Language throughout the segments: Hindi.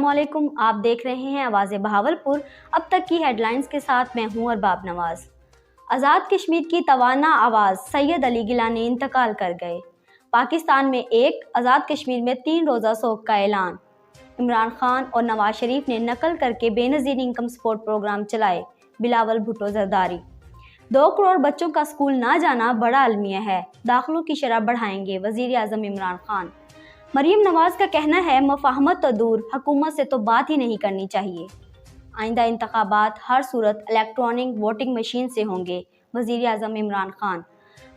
अस्सलामुअलैकुम, आप देख रहे हैं आवाज़ बहावलपुर। अब तक की हेडलाइंस के साथ मैं हूं अरबाब नवाज। आज़ाद कश्मीर की तवाना आवाज़ सैयद अली गिलानी इंतकाल कर गए। पाकिस्तान में एक, आज़ाद कश्मीर में 3 रोज़ा सोग का ऐलान। इमरान खान और नवाज शरीफ ने नकल करके बेनज़ीर इनकम सपोर्ट प्रोग्राम चलाए। बिलावल भुट्टो जरदारी। 2 करोड़ बच्चों का स्कूल ना जाना बड़ा अलमिया है, दाखिलों की शरह बढ़ाएंगे वज़ीर आज़म इमरान खान। मरीम नवाज का कहना है मुफाहमत तो दूर, हुकूमत से तो बात ही नहीं करनी चाहिए। आइंदा इंतखाबात हर सूरत इलेक्ट्रॉनिक वोटिंग मशीन से होंगे, वज़ीर आज़म इमरान खान।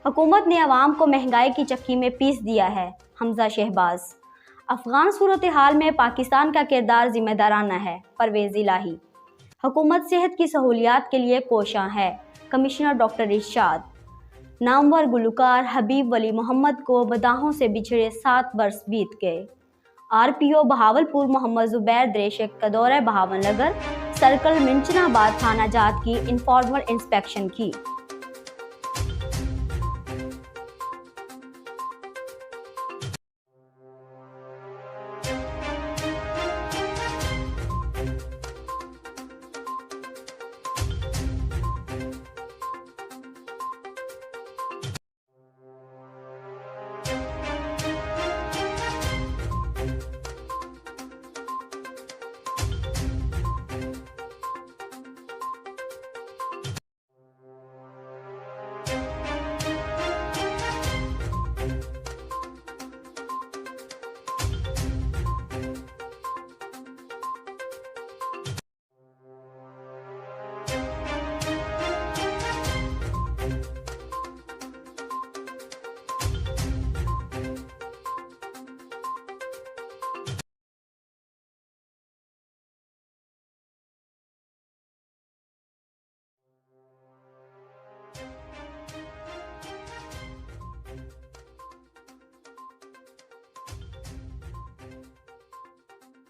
हुकूमत ने अवाम को महंगाई की चक्की में पीस दिया है, हमजा शहबाज। अफगान सूरत हाल में पाकिस्तान का किरदार जिम्मेदाराना है, परवेज़ इलाही। हुकूमत सेहत की सहूलियात के लिए कोशां है, कमिश्नर डॉक्टर इरशाद। नामवर गुलकार हबीब वली मोहम्मद को बदाहों से बिछड़े 7 बरस बीत गए। आरपीओ बहावलपुर मोहम्मद जुबैर द्रेशक का दौरा बहावलनगर, सर्कल मिंचनाबाद थाना जात की इनफॉर्मल इंस्पेक्शन की।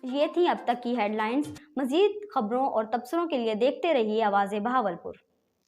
ये थी अब तक की हेडलाइंस। मज़ीद खबरों और तबसरों के लिए देखते रहिए आवाज़ बहावलपुर।